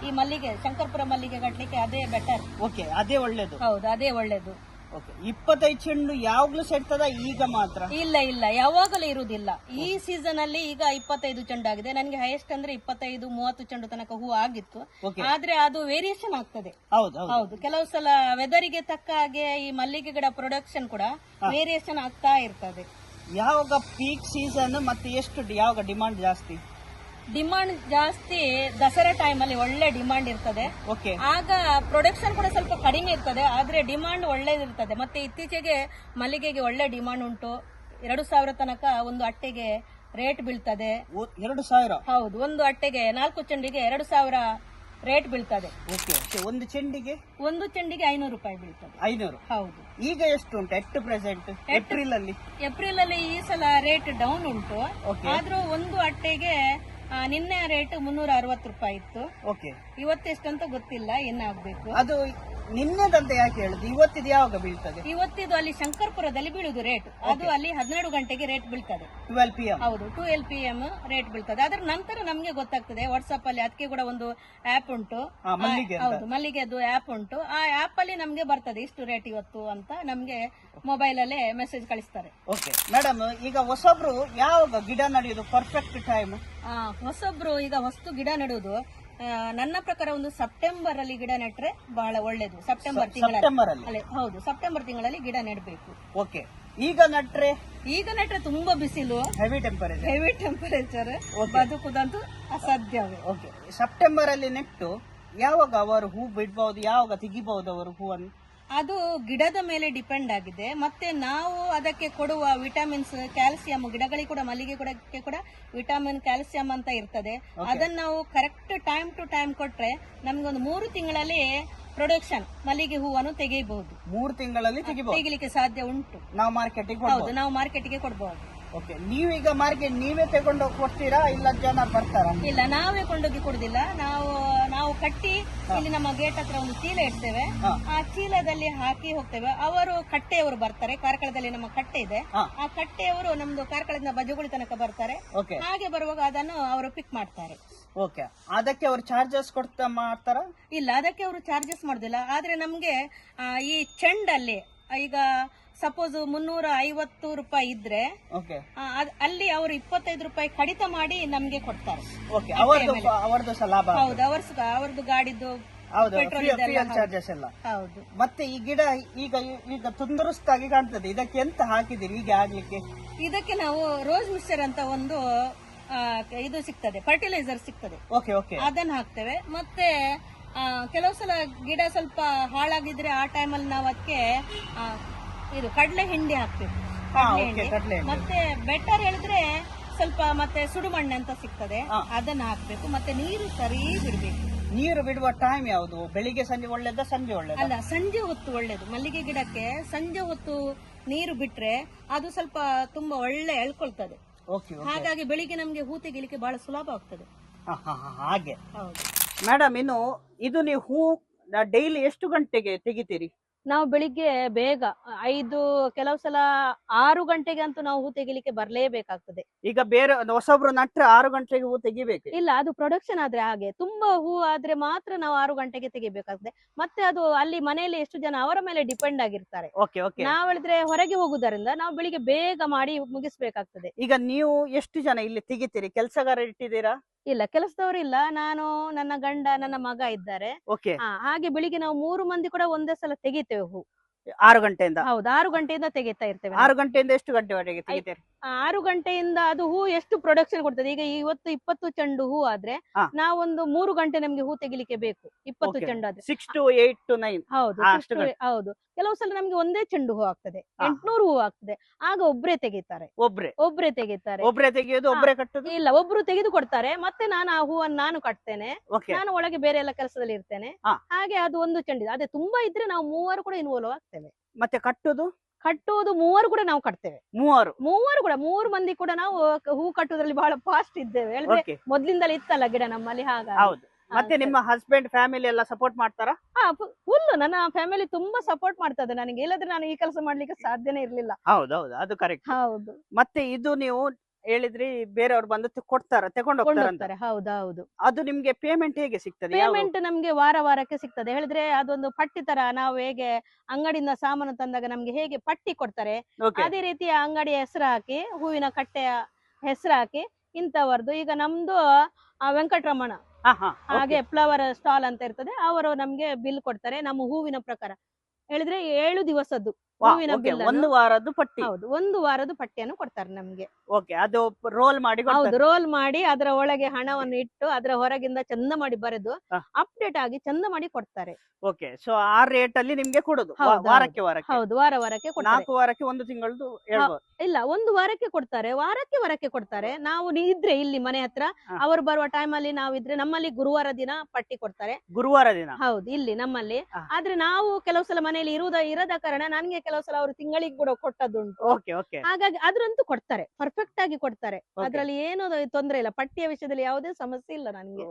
ಈ ಮಲ್ಲಿಗೆ, ಶಂಕರ್ಪುರ ಮಲ್ಲಿಗೆ ಕಟ್ಲಿಕ್ಕೆ ಅದೇ ಬೆಟರ್. ಓಕೆ, ಅದೇ ಒಳ್ಳೇದು. ಹೌದು, ಅದೇ ಒಳ್ಳೇದು. ಓಕೆ. 25 ಚೆಂಡು ಯಾವಾಗ್ಲೂ ಸೆಡ್ತದ? ಈಗ ಮಾತ್ರ? ಇಲ್ಲ ಇಲ್ಲ, ಯಾವಾಗಲೂ ಇರುವುದಿಲ್ಲ. ಈ ಸೀಸನ್ ಅಲ್ಲಿ ಈಗ 25 ಚೆಂಡು ಆಗಿದೆ. ನನಗೆ ಹೈಯೆಸ್ಟ್ ಅಂದ್ರೆ 25, 30 ಚೆಂಡು ತನಕ ಹೂ ಆಗಿತ್ತು. ಆದ್ರೆ ಅದು ವೇರಿಯೇಷನ್ ಆಗ್ತದೆ. ಹೌದು, ಕೆಲವು ಸಲ ವೆದರಿಗೆ ತಕ್ಕ ಹಾಗೆ ಈ ಮಲ್ಲಿಗೆ ಗಿಡ ಪ್ರೊಡಕ್ಷನ್ ಕೂಡ ವೇರಿಯೇಷನ್ ಆಗ್ತಾ ಇರ್ತದೆ. ಯಾವಾಗ ಪೀಕ್ ಸೀಸನ್ ಮತ್ತೆ ಎಷ್ಟು ಯಾವಾಗ ಡಿಮಾಂಡ್ ಜಾಸ್ತಿ? ಡಿಮಾಂಡ್ ಜಾಸ್ತಿ ದಸರಾ ಟೈಮ್ ಅಲ್ಲಿ ಒಳ್ಳೆ ಡಿಮಾಂಡ್ ಇರ್ತದೆ. ಆಗ ಪ್ರೊಡಕ್ಷನ್ ಕೂಡ ಸ್ವಲ್ಪ ಕಡಿಮೆ ಇರ್ತದೆ, ಆದ್ರೆ ಡಿಮಾಂಡ್ ಒಳ್ಳೇದಿರ್ತದೆ. ಮತ್ತೆ ಇತ್ತೀಚೆಗೆ ಮಲ್ಲಿಗೆಗೆ ಒಳ್ಳೆ ಡಿಮಾಂಡ್ ಉಂಟು. 2000 ತನಕ ಒಂದು ಅಟ್ಟೆಗೆ ರೇಟ್ ಬೀಳ್ತದೆ. 2000? ಹೌದು, ಒಂದು ಅಟ್ಟೆಗೆ 4 ಚೆಂಡಿಗೆ 2000 ರೇಟ್ ಬೀಳ್ತದೆ. ಓಕೆ. ಒಂದು ಚೆಂಡಿಗೆ ಒಂದು ಚೆಂಡಿಗೆ 500 ರೂಪಾಯಿ ಬೀಳ್ತದೆ. 500. ಹೌದು. ಈಗ ಎಷ್ಟು ಉಂಟು ಎಟ್ ಪ್ರೆಸೆಂಟ್ ಏಪ್ರಿಲ್ ಅಲ್ಲಿ? ಏಪ್ರಿಲ್ ಅಲ್ಲಿ ಈ ಸಲ ರೇಟ್ ಡೌನ್ ಉಂಟು. Okay. ಆದ್ರೂ ಒಂದು ಅಟ್ಟೆಗೆ ನಿನ್ನೆ ರೇಟ್ 360 ರೂಪಾಯಿ ಇತ್ತು. ಓಕೆ. ಇವತ್ತೆಷ್ಟಂತ ಗೊತ್ತಿಲ್ಲ, ಏನಾಗ್ಬೇಕು. ಅದು ನಿನ್ನೆದಂತ ಯಾಕೆ ಹೇಳುದು, ಇವತ್ತಿದು ಯಾವಾಗ ಬೀಳ್ತದೆ? ಇವತ್ತಿದು ಅಲ್ಲಿ ಶಂಕರ್ಪುರದಲ್ಲಿ ಬೀಳುದು ರೇಟ್. ಅದು ಅಲ್ಲಿ 12 ಗಂಟೆಗೆ ರೇಟ್ ಬೀಳ್ತದೆ. 12 PM. ಹೌದು, 12 PM ರೇಟ್ ಬೀಳ್ತದೆ. ಅದ್ರ ನಂತರ ನಮ್ಗೆ ಗೊತ್ತಾಗ್ತದೆ ವಾಟ್ಸ್ಆಪ್ ಅಲ್ಲಿ. ಅದಕ್ಕೆ ಕೂಡ ಒಂದು ಆಪ್ ಉಂಟು. ಮಲ್ಲಿಗೆ ಅಂತ. ಹೌದು, ಮಲ್ಲಿಗೆದು ಆಪ್ ಉಂಟು. ಆ ಆಪ್ ಅಲ್ಲಿ ನಮ್ಗೆ ಬರ್ತದೆ ಇಷ್ಟು ರೇಟ್ ಇವತ್ತು ಅಂತ ನಮ್ಗೆ ಮೊಬೈಲ್ ಅಲ್ಲೇ ಮೆಸೇಜ್ ಕಳಿಸ್ತಾರೆ. ಓಕೆ ಮೇಡಮ್, ಈಗ ಹೊಸಬ್ರು ಯಾವಾಗ ಗಿಡ ನಡೆಯೋದು ಪರ್ಫೆಕ್ಟ್ ಟೈಮ್? ಹೊಸಬ್ರು ಈಗ ಹೊಸ್ತು ಗಿಡ ನೆಡುವುದು ನನ್ನ ಪ್ರಕಾರ ಒಂದು ಸೆಪ್ಟೆಂಬರ್ ಅಲ್ಲಿ ಗಿಡ ನೆಟ್ರೆ ಬಹಳ ಒಳ್ಳೇದು. ಸೆಪ್ಟೆಂಬರ್ ತಿಂಗಳಲ್ಲಿ. ಹೌದು, ಸೆಪ್ಟೆಂಬರ್ ತಿಂಗಳಲ್ಲಿ ಗಿಡ ನೆಡಬೇಕು. ಓಕೆ. ಈಗ ನೆಟ್ರೆ ತುಂಬಾ ಬಿಸಿಲು, ಹೆವಿ ಟೆಂಪರೇಚರ್, ಬದುಕುದಂತೂ ಅಸಾಧ್ಯವೇ. ಓಕೆ. ಸೆಪ್ಟೆಂಬರ್ ಅಲ್ಲಿ ನೆಟ್ಟು ಯಾವಾಗ ಅವರು ಹೂ ಬಿಡ್ಬಹುದು, ಯಾವಾಗ ತೆಗಿಬಹುದು ಅವರು ಹೂವನ್ನು? ಅದು ಗಿಡದ ಮೇಲೆ ಡಿಪೆಂಡ್ ಆಗಿದೆ. ಮತ್ತೆ ನಾವು ಅದಕ್ಕೆ ಕೊಡುವ ವಿಟಮಿನ್ಸ್, ಕ್ಯಾಲ್ಸಿಯಂ, ಗಿಡಗಳಿಗೆ ಕೂಡ, ಮಲ್ಲಿಗೆ ಗಿಡಕ್ಕೆ ಕೂಡ ವಿಟಮಿನ್, ಕ್ಯಾಲ್ಸಿಯಂ ಅಂತ ಇರ್ತದೆ. ಅದನ್ನ ನಾವು ಕರೆಕ್ಟ್ ಟೈಮ್ ಟು ಟೈಮ್ ಕೊಟ್ರೆ ನಮ್ಗೊಂದು 3 ತಿಂಗಳಲ್ಲಿ ಪ್ರೊಡಕ್ಷನ್ ಮಲ್ಲಿಗೆ ಹೂವನ್ನು ತೆಗೆಯಬಹುದು. 3 ತಿಂಗಳಲ್ಲಿ ತೆಗಿಲಿಕ್ಕೆ ಸಾಧ್ಯ ಉಂಟು. ನಾವು ಮಾರ್ಕೆಟಿಗೆ ಹೌದು, ನಾವು ಮಾರ್ಕೆಟ್ಗೆ ಕೊಡಬಹುದು. ಓಕೆ. ನೀವೀಗ ಮಾರ್ಕೆಟ್ ನೀವೇ ತಗೊಂಡು ಕೊಡ್ತೀರಾ ಇಲ್ಲ ಜನ ಬರ್ತಾರಾ? ಇಲ್ಲ, ನಾವೇ ಕೊಂಡೋಗಿ ಕೊಡುದಿಲ್ಲ. ನಾವು ಕಟ್ಟಿ ಇಲ್ಲಿ ನಮ್ಮ ಗೇಟ್ ಹತ್ರ ಒಂದು ಚೀಲ ಇಡ್ತೇವೆ. ಆ ಚೀಲದಲ್ಲಿ ಹಾಕಿ ಹೋಗ್ತೇವೆ. ಅವರು ಕಟ್ಟೆಯವರು ಬರ್ತಾರೆ. ಕಾರ್ಕಳದಲ್ಲಿ ನಮ್ಮ ಕಟ್ಟೆ ಇದೆ. ಆ ಕಟ್ಟೆಯವರು ನಮ್ದು ಕಾರ್ಕಳದಿಂದ ಬಜಗುಳಿ ತನಕ ಬರ್ತಾರೆ. ಹಾಗೆ ಬರುವಾಗ ಅದನ್ನು ಅವರು ಪಿಕ್ ಮಾಡ್ತಾರೆ. ಓಕೆ. ಅದಕ್ಕೆ ಅವರು ಚಾರ್ಜಸ್ ಮಾಡ್ತಾರ? ಇಲ್ಲ, ಅದಕ್ಕೆ ಅವರು ಚಾರ್ಜಸ್ ಮಾಡುದಿಲ್ಲ. ಆದ್ರೆ ನಮ್ಗೆ ಈ ಚೆಂಡಲ್ಲಿ ಈಗ ಸಪೋಸ್ 350 ರೂಪಾಯಿ ಇದ್ರೆ ಅಲ್ಲಿ ಅವರು 25 ರೂಪಾಯಿ ಕಡಿತ ಮಾಡಿ ನಮ್ಗೆ ಕೊಡ್ತಾರೆ. ಹೌದು, ಅವರದ್ದು ಗಾಡಿದ್ದು ಪೆಟ್ರೋಲ್ ಚಾರ್ಜಸ್ ಎಲ್ಲ. ಹೌದು. ಮತ್ತೆ ಈ ಗಿಡ ಈಗ ತುಂದರುಸ್ತಾಗಿ ಕಾಣ್ತದೆ, ಇದಕ್ಕೆ ಎಂತ ಹಾಕಿದಿರಿ ಈಗ ಆಗ್ಲಿಕ್ಕೆ? ಇದಕ್ಕೆ ನಾವು ರೋಸ್ ಮಿಕ್ಸರ್ ಅಂತ ಒಂದು ಇದು ಸಿಗ್ತದೆ, ಫರ್ಟಿಲೈಸರ್ ಸಿಗ್ತದೆ. ಅದನ್ನ ಹಾಕ್ತೇವೆ. ಮತ್ತೆ ಕೆಲವು ಸಲ ಗಿಡ ಸ್ವಲ್ಪ ಹಾಳಾಗಿದ್ರೆ ಆ ಟೈಮಲ್ಲಿ ನಾವು ಅದಕ್ಕೆ ಇದು ಕಡಲೆ ಹಿಂಡಿ ಹಾಕ್ಬೇಕು. ಮತ್ತೆ ಬೆಟರ್ ಹೇಳಿದ್ರೆ ಸ್ವಲ್ಪ ಮತ್ತೆ ಸುಡುಮಣ್ಣೆ ಅಂತ ಸಿಗ್ತದೆ, ಅದನ್ನ ಹಾಕ್ಬೇಕು. ಮತ್ತೆ ನೀರು ಸರಿ ಬಿಡ್ಬೇಕು. ನೀರು ಬಿಡುವ ಟೈಮ್ ಯಾವುದು? ಬೆಳಿಗ್ಗೆ ಸಂಜೆ ಒಳ್ಳೇದ, ಸಂಜೆ ಒಳ್ಳೇದ? ಅಲ್ಲ, ಸಂಜೆ ಹೊತ್ತು ಒಳ್ಳೇದು. ಮಲ್ಲಿಗೆ ಗಿಡಕ್ಕೆ ಸಂಜೆ ಹೊತ್ತು ನೀರು ಬಿಟ್ರೆ ಅದು ಸ್ವಲ್ಪ ತುಂಬಾ ಒಳ್ಳೆ ಎಳ್ಕೊಳ್ತದೆ. ಹಾಗಾಗಿ ಬೆಳಿಗ್ಗೆ ನಮ್ಗೆ ಹೂ ತೆಗಿಲಿಕ್ಕೆ ಬಹಳ ಸುಲಭ ಆಗ್ತದೆ. ಹಾಗೆ. ಹೌದು ಮೇಡಮ್. ಇನ್ನು ಇದು ನೀವು ಹೂ ಡೈಲಿ ಎಷ್ಟು ಗಂಟೆಗೆ ತೆಗಿತೀರಿ? ನಾವು ಬೆಳಿಗ್ಗೆ ಬೇಗ 5, ಕೆಲವು ಸಲ 6 ಗಂಟೆಗೆ ಅಂತೂ ನಾವು ಹೂ ತೆಗಿಲಿಕ್ಕೆ ಬರ್ಲೇಬೇಕಾಗ್ತದೆ. ಈಗ ಬೇರೆ ಹೊಸಬ್ರು ನಟ್ರೆ 6 ಗಂಟೆಗೆ ಹೂ ತೆಗಿಬೇಕು? ಇಲ್ಲ, ಅದು ಪ್ರೊಡಕ್ಷನ್ ಆದ್ರೆ ಹಾಗೆ. ತುಂಬಾ ಹೂ ಆದ್ರೆ ಮಾತ್ರ ನಾವು 6 ಗಂಟೆಗೆ ತೆಗಿಬೇಕಾಗ್ತದೆ. ಮತ್ತೆ ಅದು ಅಲ್ಲಿ ಮನೆಯಲ್ಲಿ ಎಷ್ಟು ಜನ ಅವರ ಮೇಲೆ ಡಿಪೆಂಡ್ ಆಗಿರ್ತಾರೆ. ನಾವ್ ಹೇಳಿದ್ರೆ ಹೊರಗೆ ಹೋಗುದರಿಂದ ನಾವು ಬೆಳಿಗ್ಗೆ ಬೇಗ ಮಾಡಿ ಮುಗಿಸ್ಬೇಕಾಗ್ತದೆ. ಈಗ ನೀವು ಎಷ್ಟು ಜನ ಇಲ್ಲಿ ತೆಗಿತೀರಿ? ಕೆಲಸಗಾರ ಇಟ್ಟಿದ್ದೀರಾ? ಇಲ್ಲ, ಕೆಲಸದವರು ಇಲ್ಲ. ನಾನು, ನನ್ನ ಗಂಡ, ನನ್ನ ಮಗ ಇದ್ದಾರೆ. ಹಾಗೆ ಬೆಳಿಗ್ಗೆ ನಾವು 3 ಮಂದಿ ಕೂಡ ಒಂದೇ ಸಲ ತೆಗಿತೇವೆ ಹೂ. 6 ಗಂಟೆಯಿಂದ? ಹೌದು, 6 ಗಂಟೆಯಿಂದ ತೆಗಿತಾ ಇರ್ತೇವೆ. 6 ಗಂಟೆಯಿಂದ ಎಷ್ಟು ಗಂಟೆವರೆಗೆ ತೆಗಿತೀರಿ? 6 ಗಂಟೆಯಿಂದ ಅದು ಹೂ ಎಷ್ಟು ಪ್ರೊಡಕ್ಷನ್ ಕೊಡ್ತದೆ. ಈಗ ಇವತ್ತು 20 ಚೆಂಡು ಹೂ ಆದ್ರೆ ನಾವೊಂದು 3 ಗಂಟೆ ನಮ್ಗೆ ಹೂ ತೆಗಿಲಿಕ್ಕೆ ಬೇಕು. 20 ಚೆಂಡು ಆದ್ರೆ 6 to 8 to 9. ಹೌದು. ಕೆಲವು ಸಲ ನಮ್ಗೆ ಒಂದೇ ಚೆಂಡು ಹೂ ಆಗ್ತದೆ, 800 ಹೂ ಆಗ್ತದೆ. ಆಗ ಒಬ್ರೇ ತೆಗಿತಾರೆ. ಒಬ್ರೇ ತೆಗೆಯೋದು, ಒಬ್ರೇ ಕಟ್ಟೋದು? ಇಲ್ಲ, ಒಬ್ರು ತೆಗೆದು ಕೊಡ್ತಾರೆ. ಮತ್ತೆ ನಾನು ಆ ಹೂವನ್ನು ನಾನು ಕಟ್ತೇನೆ. ನಾನು ಒಳಗೆ ಬೇರೆ ಎಲ್ಲ ಕೆಲಸದಲ್ಲಿ ಇರ್ತೇನೆ. ಹಾಗೆ ಅದು ಒಂದು ಚೆಂಡು. ಅದೇ ತುಂಬಾ ಇದ್ರೆ ನಾವು 3 ಕೂಡ ಇನ್ವಾಲ್ವ್ ಆಗ್ತೇವೆ. ಮತ್ತೆ ಕಟ್ಟುವುದು 3 ಕೂಡ ನಾವು ಕಟ್ತೇವೆ. 3 ಕೂಡ 3 ಮಂದಿ ಕೂಡ ನಾವು ಹೂ ಕಟ್ಟುವುದ್ರಲ್ಲಿ ಬಹಳ ಫಾಸ್ಟ್ ಇದ್ದೇವೆ. ಹೇಳಿದ್ರೆ ಮೊದ್ಲಿಂದಲೇ ಇತ್ತಲ್ಲ ಗಿಡ ನಮ್ಮಲ್ಲಿ. ಹಾಗಾಗಿ ಮತ್ತೆ ನಿಮ್ಮ ಹಸ್ಬೆಂಡ್ ಫ್ಯಾಮಿಲಿ ಎಲ್ಲ ಸಪೋರ್ಟ್ ಮಾಡ್ತಾರಾ? ಫುಲ್ ನನ್ನ ಫ್ಯಾಮಿಲಿ ತುಂಬಾ ಸಪೋರ್ಟ್ ಮಾಡ್ತದೆ ನನಗೆ. ಇಲ್ಲದ್ರೆ ನಾನು ಈ ಕೆಲಸ ಮಾಡ್ಲಿಕ್ಕೆ ಸಾಧ್ಯನೇ ಇರ್ಲಿಲ್ಲ. ಹೌದೌದು, ಅದು ಕರೆಕ್ಟ್. ಹೌದು. ಮತ್ತೆ ಇದು ನೀವು ಹೇಳಿದ್ರಿ ಬೇರೆಯವ್ರು ಬಂದು ತಗೊಂಡು ಹೋಗ್ತಾರೆ. ಹೌದೌದು. ಅದು ನಿಮ್ಗೆ ಪೇಮೆಂಟ್ ಹೇಗೆ ಸಿಗ್ತದೆ? ಪೇಮೆಂಟ್ ನಮ್ಗೆ ವಾರಕ್ಕೆ ಸಿಗ್ತದೆ. ಹೇಳಿದ್ರೆ ಅದೊಂದು ಪಟ್ಟಿ ತರ. ನಾವು ಹೇಗೆ ಅಂಗಡಿಯಿಂದ ಸಾಮಾನು ತಂದಾಗ ನಮ್ಗೆ ಹೇಗೆ ಪಟ್ಟಿ ಕೊಡ್ತಾರೆ, ಅದೇ ರೀತಿ ಅಂಗಡಿಯ ಹೆಸರು ಹಾಕಿ, ಹೂವಿನ ಕಟ್ಟೆಯ ಹೆಸರು ಹಾಕಿ, ಇಂಥವರ್ದು. ಈಗ ನಮ್ದು ವೆಂಕಟರಮಣ ಹಾಗೆ ಫ್ಲವರ್ ಸ್ಟಾಲ್ ಅಂತ ಇರ್ತದೆ, ಅವರು ನಮ್ಗೆ ಬಿಲ್ ಕೊಡ್ತಾರೆ ನಮ್ಮ ಹೂವಿನ ಪ್ರಕಾರ. ಹೇಳಿದ್ರೆ 7 ದಿವಸದ್ದು ಹೂವಿನ ಬಿಲ್ ಒಂದು ವಾರದ್ದು ಪಟ್ಟಿ. ಹೌದು, ಒಂದು ವಾರದ ಪಟ್ಟಿಯನ್ನು ಕೊಡ್ತಾರೆ ನಮ್ಗೆ. ಓಕೆ, ಅದು ರೋಲ್ ಮಾಡಿ ಹೌದು, ಕೊಡ್ತಾರೆ. ರೋಲ್ ಮಾಡಿ ಅದರ ಒಳಗೆ ಹಣವನ್ನು ಇಟ್ಟು ಅದರ ಹೊರಗಿಂದ ಚಂದ ಮಾಡಿ ಬರೆದು ಹಾ. ಅಪ್ಡೇಟ್ ಆಗಿ ಚಂದ ಮಾಡಿ ಕೊಡ್ತಾರೆ. ಓಕೆ, ಸೊ ಆ ರೇಟ್ ಅಲ್ಲಿ ನಿಮ್ಗೆ ಕೊಡುದು ಹೌದು, ವಾರಕ್ಕೆ ಹೌದು, ವಾರಕ್ಕೆ ಕೊಡ್ತಾರೆ. 4 ವಾರಕ್ಕೆ ಒಂದು ತಿಂಗಳದ್ದು ಹೇಳ್ಬೋದು. ಇಲ್ಲ, ಒಂದು ವಾರಕ್ಕೆ ಕೊಡ್ತಾರೆ, ವಾರಕ್ಕೆ ಕೊಡ್ತಾರೆ. ನಾವು ಇದ್ರೆ ಇಲ್ಲಿ ಮನೆ ಹತ್ರ ಹಾ. ಅವರು ಬರುವ ಟೈಮ್ ಅಲ್ಲಿ ನಾವಿದ್ರೆ ನಮ್ಮಲ್ಲಿ ಗುರುವಾರ ದಿನ ಪಟ್ಟಿ ಕೊಡ್ತಾರೆ. ಗುರುವಾರ ದಿನ. ಹೌದು, ಇಲ್ಲಿ ನಮ್ಮಲ್ಲಿ. ಹಾ. ಆದ್ರೆ ನಾವು ಕೆಲವು ಸಲ ಮನೆಯಲ್ಲಿ ಇರದ ಕಾರಣ ನನಗೆ ಕೆಲವು ಸಲ ಅವರು ತಿಂಗಳಿಗೆ ಕೂಡ ಕೊಟ್ಟದ್ದುಂಟು. ಓಕೆ ಓಕೆ ಹಾಗಾಗಿ ಅದ್ರಂತೂ ಕೊಡ್ತಾರೆ, ಪರ್ಫೆಕ್ಟ್ ಆಗಿ ಕೊಡ್ತಾರೆ. Okay. ಅದ್ರಲ್ಲಿ ಏನು ತೊಂದ್ರೆ ಇಲ್ಲ, ಪಟ್ಟಿಯ ವಿಷಯದಲ್ಲಿ ಯಾವುದೇ ಸಮಸ್ಯೆ ಇಲ್ಲ ನನಗೆ.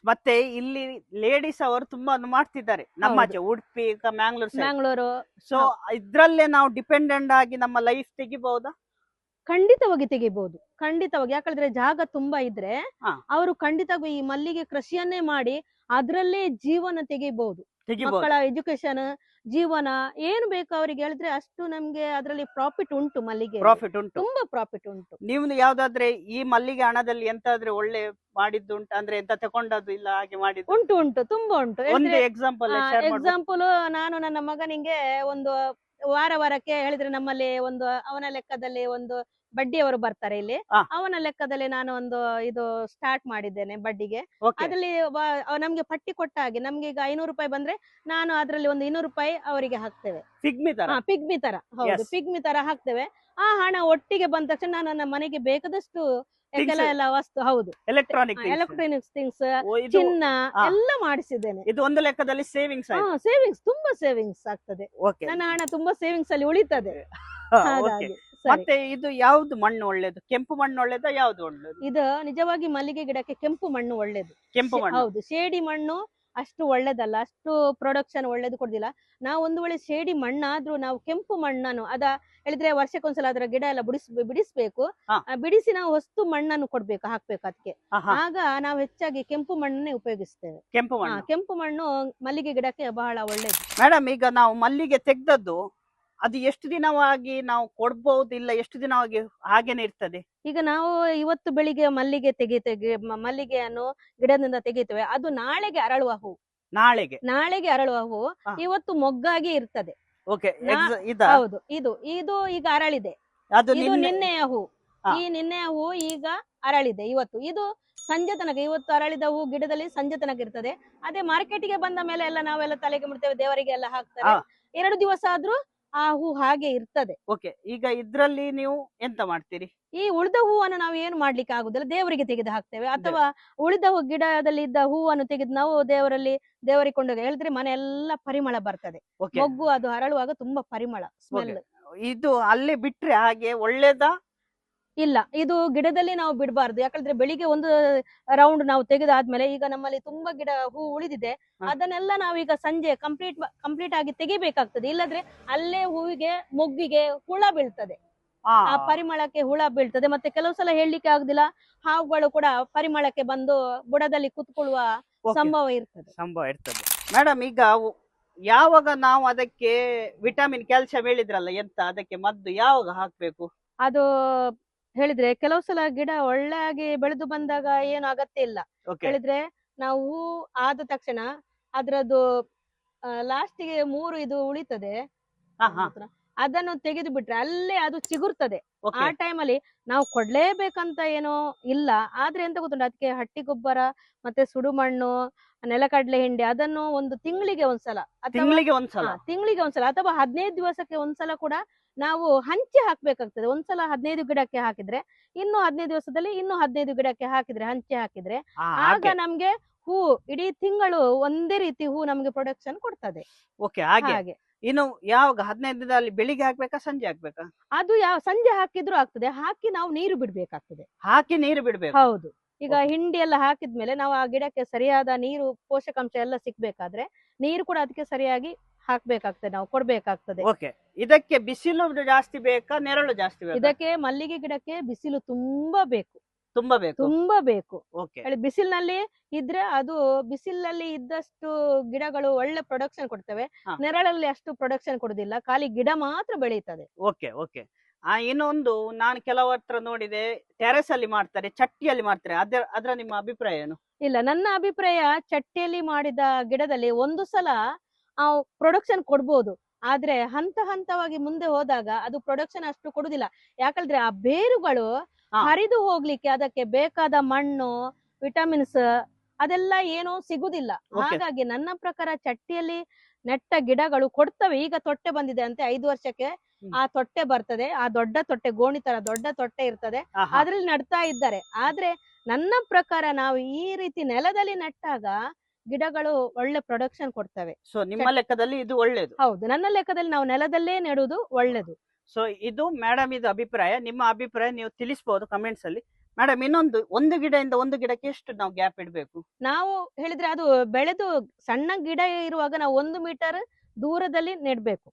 ಮತ್ತೆ ಇಲ್ಲಿ ಲೇಡೀಸ್ ಅವರು ತುಂಬಾ ಮಾಡ್ತಿದ್ದಾರೆ ನಮ್ಮ ಹೌದು. ಆಚೆ ಉಡುಪಿ ಮ್ಯಾಂಗ್ಳೂರ್ ಸೈಡ್. ಮ್ಯಾಂಗ್ಳೂರು ಸೊ ಇದ್ರಲ್ಲೇ ನಾವು ಡಿಪೆಂಡೆಂಟ್ ಆಗಿ ನಮ್ಮ ಲೈಫ್ ತೆಗಿಬಹುದಾ? ಖಂಡಿತವಾಗಿ ತೆಗಿಬಹುದು, ಖಂಡಿತವಾಗಿ. ಯಾಕಂದ್ರೆ ಜಾಗ ತುಂಬಾ ಇದ್ರೆ ಹಾ. ಅವರು ಖಂಡಿತವಾಗಿ ಈ ಮಲ್ಲಿಗೆ ಕೃಷಿಯನ್ನೇ ಮಾಡಿ ಅದ್ರಲ್ಲೇ ಜೀವನ ತೆಗಿಬಹುದು. ತೆಗಿಬಹುದು. ಮಕ್ಕಳ ಎಜುಕೇಶನ್, ಜೀವನ ಏನು ಬೇಕು ಅವರಿಗೆ ಹೇಳಿದ್ರೆ ಅಷ್ಟು ನಮ್ಗೆ ಅದ್ರಲ್ಲಿ ಪ್ರಾಫಿಟ್ ಉಂಟು. ಮಲ್ಲಿಗೆ ಪ್ರಾಫಿಟ್ ಉಂಟು, ತುಂಬಾ ಪ್ರಾಫಿಟ್ ಉಂಟು. ನೀವು ಯಾವ್ದಾದ್ರೆ ಈ ಮಲ್ಲಿಗೆ ಹಣದಲ್ಲಿ ಎಂತಾದ್ರೆ ಒಳ್ಳೆ ಮಾಡಿದ್ದು ಉಂಟು ಅಂದ್ರೆ ಎಂತ ತಕೊಂಡದ್ದು ಇಲ್ಲ ಹಾಗೆ ಮಾಡಿದ್ದು? ಉಂಟು ಉಂಟು, ತುಂಬಾ ಉಂಟು. ಒಂದು ಎಕ್ಸಾಂಪಲ್ ಎಕ್ಸಾಂಪಲ್, ನಾನು ನನ್ನ ಮಗನಿಗೆ ಒಂದು ವಾರಕ್ಕೆ ಹೇಳಿದ್ರೆ ನಮ್ಮಲ್ಲಿ ಒಂದು ಅವನ ಲೆಕ್ಕದಲ್ಲಿ ಒಂದು ಬಡ್ಡಿಯವರು ಬರ್ತಾರೆ ಇಲ್ಲಿ. ಹಾ. ಅವನ ಲೆಕ್ಕದಲ್ಲಿ ನಾನು ಒಂದು ಇದು ಸ್ಟಾರ್ಟ್ ಮಾಡಿದ್ದೇನೆ ಬಡ್ಡಿಗೆ. ಅದ್ರಲ್ಲಿ ನಮ್ಗೆ ಪಟ್ಟಿ ಕೊಟ್ಟ ಹಾಗೆ ನಮ್ಗೆ ಈಗ 500 ರೂಪಾಯಿ ಬಂದ್ರೆ ನಾನು ಅದ್ರಲ್ಲಿ ಒಂದು 200 ರೂಪಾಯಿ ಅವರಿಗೆ ಹಾಕ್ತೇವೆ. ಪಿಗ್ಮಿ ತರ. ಪಿಗ್ಮಿ ತರ, ಹೌದು, Yes. ಪಿಗ್ಮಿ ತರ ಹಾಕ್ತೇವೆ. ಆ ಹಣ ಒಟ್ಟಿಗೆ ಬಂದ ತಕ್ಷಣ ನಾನು ನನ್ನ ಮನೆಗೆ ಬೇಕಾದಷ್ಟು Things. ಎಲ್ಲ ವಸ್ತು, ಹೌದು, ಎಲೆಕ್ಟ್ರಾನಿಕ್ ಎಲೆಕ್ಟ್ರಾನಿಕ್ಸ್ ಥಿಂಗ್ಸ್, ಚಿನ್ನ ಹಾ. ಎಲ್ಲ ಮಾಡಿಸಿದ್ದೇನೆ. ಇದು ಒಂದು ಲೆಕ್ಕದಲ್ಲಿ ಸೇವಿಂಗ್ಸ್ ಆಯ್ತು. ಸೇವಿಂಗ್ಸ್, ತುಂಬಾ ಸೇವಿಂಗ್ಸ್ ಆಗ್ತದೆ. ಓಕೆ ನನ್ನ ಹಣ ತುಂಬಾ ಸೇವಿಂಗ್ಸ್ ಅಲ್ಲಿ ಉಳಿತದೆ. ಹಾಗಾಗಿ ಸರಿ. ಮತ್ತೆ ಇದು ಯಾವ್ದು ಮಣ್ಣು ಒಳ್ಳೇದು? ಕೆಂಪು ಮಣ್ಣು ಒಳ್ಳೇದಾ ಯಾವ್ದು ಒಳ್ಳೇದು? ಇದು ನಿಜವಾಗಿ ಮಲ್ಲಿಗೆ ಗಿಡಕ್ಕೆ ಕೆಂಪು ಮಣ್ಣು ಒಳ್ಳೇದು. ಕೆಂಪು ಮಣ್ಣು. ಹೌದು, ಶೇಡಿ ಮಣ್ಣು ಅಷ್ಟು ಒಳ್ಳೇದಲ್ಲ, ಅಷ್ಟು ಪ್ರೊಡಕ್ಷನ್ ಒಳ್ಳೇದು ಕೊಡುದಿಲ್ಲ. ನಾವು ಒಂದು ವೇಳೆ ಶೇಡಿ ಮಣ್ಣಾದ್ರೂ ನಾವು ಕೆಂಪು ಮಣ್ಣನ್ನು ಹೇಳಿದ್ರೆ ವರ್ಷಕ್ಕೊಂದ್ಸಲ ಅದರ ಗಿಡ ಎಲ್ಲ ಬಿಡಿಸ್ಬೇಕು. ಹಾ. ಬಿಡಿಸಿ ನಾವು ಹೊಸ್ತು ಮಣ್ಣನ್ನು ಹಾಕ್ಬೇಕು ಅದಕ್ಕೆ. ಆಹಾ, ಆಗ ನಾವು ಹೆಚ್ಚಾಗಿ ಕೆಂಪು ಮಣ್ಣನ್ನೇ ಉಪಯೋಗಿಸ್ತೇವೆ. ಕೆಂಪು ಮಣ್ಣು. ಕೆಂಪು ಮಣ್ಣು ಮಲ್ಲಿಗೆ ಗಿಡಕ್ಕೆ ಬಹಳ ಒಳ್ಳೇದು. ಮೇಡಮ್, ಈಗ ನಾವು ಮಲ್ಲಿಗೆ ತೆಗ್ದದ್ದು ಅದು ಎಷ್ಟು ದಿನವಾಗಿ ನಾವು ಕೊಡ್ಬಹುದು, ಇಲ್ಲ ಎಷ್ಟು ದಿನವಾಗಿ ಹಾಗೇನೆ ಇರ್ತದೆ? ಈಗ ನಾವು ಇವತ್ತು ಬೆಳಿಗ್ಗೆ ಮಲ್ಲಿಗೆ ಮಲ್ಲಿಗೆಯನ್ನು ಗಿಡದಿಂದ ತೆಗಿತೇವೆ, ಅದು ನಾಳೆಗೆ ಅರಳುವ ಹೂ. ನಾಳೆಗೆ ಅರಳುವ ಹೂ ಹಾ. ಇವತ್ತು ಮೊಗ್ಗಾಗಿ ಇರ್ತದೆ. ಓಕೆ, ಹೌದು, ಇದು ಈಗ ಅರಳಿದೆ. ಅದು ಇದು ನಿನ್ನೆಯ ಹೂ. ಹಾ. ಈ ನಿನ್ನೆಯ ಹೂ ಈಗ ಅರಳಿದೆ. ಇದು ಸಂಜೆ ತನಕ, ಇವತ್ತು ಅರಳಿದ ಹೂ ಗಿಡದಲ್ಲಿ ಸಂಜೆ ತನಕ ಇರ್ತದೆ. ಅದೇ ಮಾರ್ಕೆಟಿಗೆ ಬಂದ ಮೇಲೆ ಎಲ್ಲ ನಾವೆಲ್ಲ ತಲೆಗೆ ಮುಡ್ತೇವೆ, ದೇವರಿಗೆ ಎಲ್ಲ ಹಾಕ್ತೇವೆ. 2 ದಿವಸ ಆದ್ರೂ ಆ ಹೂ ಹಾಗೆ ಇರ್ತದೆ. ಓಕೆ, ಈಗ ಇದ್ರಲ್ಲಿ ನೀವು ಎಂತ ಮಾಡ್ತೀರಿ? ಈ ಉಳಿದ ಹೂವನ್ನು ನಾವು ಏನು ಮಾಡ್ಲಿಕ್ಕೆ ಆಗುದಿಲ್ಲ, ದೇವರಿಗೆ ತೆಗೆದು ಹಾಕ್ತೇವೆ. ಅಥವಾ ಉಳಿದ ಗಿಡದಲ್ಲಿ ಇದ್ದ ಹೂವನ್ನು ತೆಗೆದು ನಾವು ದೇವರಿಗೆ ಕೊಂಡೋಗಿ ಹೇಳಿದ್ರೆ ಮನೆ ಎಲ್ಲ ಪರಿಮಳ ಬರ್ತದೆ. ಓಕೆ, ಮೊಗ್ಗು ಅದು ಅರಳುವಾಗ ತುಂಬಾ ಪರಿಮಳ, ಸ್ಮೆಲ್. ಇದು ಅಲ್ಲೇ ಬಿಟ್ರೆ ಹಾಗೆ ಒಳ್ಳೇದಾ? ಇಲ್ಲ, ಇದು ಗಿಡದಲ್ಲಿ ನಾವು ಬಿಡಬಾರ್ದು. ಯಾಕಂದ್ರೆ ಬೆಳಿಗ್ಗೆ ಒಂದು ರೌಂಡ್ ನಾವು ತೆಗೆದಾದ್ಮೇಲೆ ಈಗ ನಮ್ಮಲ್ಲಿ ತುಂಬಾ ಹೂ ಉಳಿದಿದೆ. ಹಾ. ಅದನ್ನೆಲ್ಲ ನಾವೀಗ ಸಂಜೆ ಕಂಪ್ಲೀಟ್ ಆಗಿ ತೆಗಿಬೇಕಾಗ್ತದೆ. ಇಲ್ಲದ್ರೆ ಅಲ್ಲೇ ಹೂವಿಗೆ ಮೊಗ್ಗಿಗೆ ಹುಳ ಬೀಳ್ತದೆ. ಆ ಪರಿಮಳಕ್ಕೆ ಹುಳ ಬೀಳ್ತದೆ. ಮತ್ತೆ ಕೆಲವು ಸಲ ಹೇಳಲಿಕ್ಕೆ ಆಗುದಿಲ್ಲ, ಹಾವುಗಳು ಕೂಡ ಪರಿಮಳಕ್ಕೆ ಬಂದು ಬುಡದಲ್ಲಿ ಕುತ್ಕೊಳ್ಳುವ ಸಂಭವ ಇರ್ತದೆ. ಮೇಡಮ್, ಈಗ ಯಾವಾಗ ನಾವು ಅದಕ್ಕೆ ವಿಟಮಿನ್ ಕ್ಯಾಲ್ಸಿಯಂ ಹೇಳಿದ್ರಲ್ಲ, ಎಂತ ಅದಕ್ಕೆ ಮದ್ದು ಯಾವಾಗ ಹಾಕ್ಬೇಕು? ಅದು ಹೇಳಿದ್ರೆ ಕೆಲವು ಸಲ ಗಿಡ ಒಳ್ಳೆಯಾಗಿ ಬೆಳೆದು ಬಂದಾಗ ಏನು ಅಗತ್ಯ ಇಲ್ಲ. ಓಕೆ, ಹೇಳಿದ್ರೆ ನಾವು ಹೂ ಆದ ತಕ್ಷಣ ಅದ್ರದ್ದು ಲಾಸ್ಟಿಗೆ 3 ಇದು ಉಳಿತದೆ, ಅದನ್ನು ತೆಗೆದು ಬಿಟ್ರೆ ಅಲ್ಲೇ ಅದು ಚಿಗುರ್ತದೆ. ಆ ಟೈಮಲ್ಲಿ ನಾವು ಕೊಡ್ಲೇಬೇಕಂತ ಏನೋ ಇಲ್ಲ. ಆದ್ರೆ ಎಂತ ಗೊತ್ತುಂಟು, ಅದಕ್ಕೆ ಹಟ್ಟಿ ಗೊಬ್ಬರ ಮತ್ತೆ ಸುಡುಮಣ್ಣು, ನೆಲಕಡಲೆ ಹಿಂಡಿ ಅದನ್ನು ಒಂದು ತಿಂಗಳಿಗೆ ಒಂದ್ಸಲ ಅಥವಾ 15 ದಿವಸಕ್ಕೆ ಒಂದ್ಸಲ ಕೂಡ ನಾವು ಹಂಚಿ ಹಾಕ್ಬೇಕಾಗ್ತದೆ. ಒಂದ್ಸಲ 15 ಗಿಡಕ್ಕೆ ಹಾಕಿದ್ರೆ ಇನ್ನು 15 ದಿವಸದಲ್ಲಿ ಇನ್ನು 15 ಗಿಡಕ್ಕೆ ಹಂಚಿ ಹಾಕಿದ್ರೆ ಆಗ ನಮ್ಗೆ ಹೂ ಇಡೀ ತಿಂಗಳು ಒಂದೇ ರೀತಿ ಹೂ ನಮ್ಗೆ ಪ್ರೊಡಕ್ಷನ್ ಕೊಡ್ತದೆ. ಹಾಗೆ ಇನ್ನು ಯಾವಾಗ 15 ದಿನದಲ್ಲಿ ಬೆಳಿಗ್ಗೆ ಹಾಕ್ಬೇಕಾ ಸಂಜೆ ಹಾಕ್ಬೇಕಾ? ಅದು ಸಂಜೆ ಹಾಕಿದ್ರು ಆಗ್ತದೆ. ಹಾಕಿ ನಾವು ನೀರು ಬಿಡ್ಬೇಕಾಗ್ತದೆ. ಹೌದು, ಈಗ ಹಿಂಡಿ ಎಲ್ಲ ಹಾಕಿದ್ಮೇಲೆ ನಾವು ಆ ಗಿಡಕ್ಕೆ ಸರಿಯಾದ ನೀರು, ಪೋಷಕಾಂಶ ಎಲ್ಲ ಸಿಕ್ಬೇಕಾದ್ರೆ ನೀರು ಕೂಡ ಅದಕ್ಕೆ ಸರಿಯಾಗಿ ಹಾಕ್ಬೇಕಾಗ್ತದೆ, ನಾವು ಕೊಡ್ಬೇಕಾಗ್ತದೆ. ಇದಕ್ಕೆ ಬಿಸಿಲು ಜಾಸ್ತಿ ಬೇಕಾ, ನೆರಳು ಜಾಸ್ತಿ ಬೇಕಾ? ಇದಕ್ಕೆ ಮಲ್ಲಿಗೆ ಗಿಡಕ್ಕೆ ಬಿಸಿಲು ತುಂಬಾ ಬೇಕು. ಬಿಸಿಲಿನಲ್ಲಿ ಇದ್ರೆ ಅದು ಬಿಸಿಲಿನಲ್ಲಿ ಇದ್ದಷ್ಟು ಗಿಡಗಳು ಒಳ್ಳೆ ಪ್ರೊಡಕ್ಷನ್ ಕೊಡ್ತವೆ. ನೆರಳಲ್ಲಿ ಅಷ್ಟು ಪ್ರೊಡಕ್ಷನ್ ಕೊಡುದಿಲ್ಲ, ಖಾಲಿ ಗಿಡ ಮಾತ್ರ ಬೆಳೀತದೆ. ಇನ್ನೊಂದು, ನಾನು ಕೆಲವರ ಹತ್ರ ನೋಡಿದೆ, ಟೆರೆಸ್ ಅಲ್ಲಿ ಮಾಡ್ತಾರೆ, ಚಟ್ಟಿಯಲ್ಲಿ ಮಾಡ್ತಾರೆ. ಅದ್ರ ನಿಮ್ಮ ಅಭಿಪ್ರಾಯ ಏನು? ಇಲ್ಲ, ನನ್ನ ಅಭಿಪ್ರಾಯ ಚಟ್ಟಿಯಲ್ಲಿ ಮಾಡಿದ ಗಿಡದಲ್ಲಿ ಒಂದು ಸಲ ಪ್ರೊಡಕ್ಷನ್ ಕೊಡ್ಬೋದು. ಆದ್ರೆ ಹಂತ ಹಂತವಾಗಿ ಮುಂದೆ ಹೋದಾಗ ಅದು ಪ್ರೊಡಕ್ಷನ್ ಅಷ್ಟು ಕೊಡುದಿಲ್ಲ. ಯಾಕಂದ್ರೆ ಆ ಬೇರುಗಳು ಹಾ. ಹರಿದು ಹೋಗ್ಲಿಕ್ಕೆ ಅದಕ್ಕೆ ಬೇಕಾದ ಮಣ್ಣು, ವಿಟಮಿನ್ಸ್ ಅದೆಲ್ಲ ಏನು ಸಿಗುದಿಲ್ಲ. Okay. ಹಾಗಾಗಿ ನನ್ನ ಪ್ರಕಾರ ಚಟ್ಟಿಯಲ್ಲಿ ನೆಟ್ಟ ಗಿಡಗಳು ಕೊಡ್ತವೆ. ಈಗ ತೊಟ್ಟೆ ಬಂದಿದೆ ಅಂತೆ, 5 ವರ್ಷಕ್ಕೆ ಆ ತೊಟ್ಟೆ ಬರ್ತದೆ. ಆ ದೊಡ್ಡ ತೊಟ್ಟೆ, ಗೋಣಿ ತರ ದೊಡ್ಡ ತೊಟ್ಟೆ ಇರ್ತದೆ, ಆಹಾ. ಅದ್ರಲ್ಲಿ ನಡ್ತಾ ಇದ್ದಾರೆ. ಆದ್ರೆ ನನ್ನ ಪ್ರಕಾರ ನಾವು ಈ ರೀತಿ ನೆಲದಲ್ಲಿ ನೆಟ್ಟಾಗ ಗಿಡಗಳು ಒಳ್ಳೆ ಪ್ರೊಡಕ್ಷನ್ ಕೊಡ್ತವೆ. ಸೊ ನಿಮ್ಮ ಲೆಕ್ಕದಲ್ಲಿ ಇದು ಒಳ್ಳೇದು. ಹೌದು, ನನ್ನ ಲೆಕ್ಕದಲ್ಲಿ ನಾವು ನೆಲದಲ್ಲೇ ನೆಡುವುದು ಒಳ್ಳೇದು. ಸೊ ಇದು ಮೇಡಮ್ ಇದು ಅಭಿಪ್ರಾಯ. ನಿಮ್ಮ ಅಭಿಪ್ರಾಯ ನೀವು ತಿಳಿಸಬಹುದು ಕಮೆಂಟ್ಸ್ ಅಲ್ಲಿ. ಮೇಡಮ್ ಇನ್ನೊಂದು, ಒಂದು ಗಿಡದಿಂದ ಒಂದು ಗಿಡಕ್ಕೆ ಎಷ್ಟು ನಾವು ಗ್ಯಾಪ್ ಇಡಬೇಕು? ನಾವು ಹೇಳಿದ್ರೆ ಅದು ಬೆಳೆದು ಸಣ್ಣ ಗಿಡ ಇರುವಾಗ ನಾವು 1 ಮೀಟರ್ ದೂರದಲ್ಲಿ ನೆಡ್ಬೇಕು.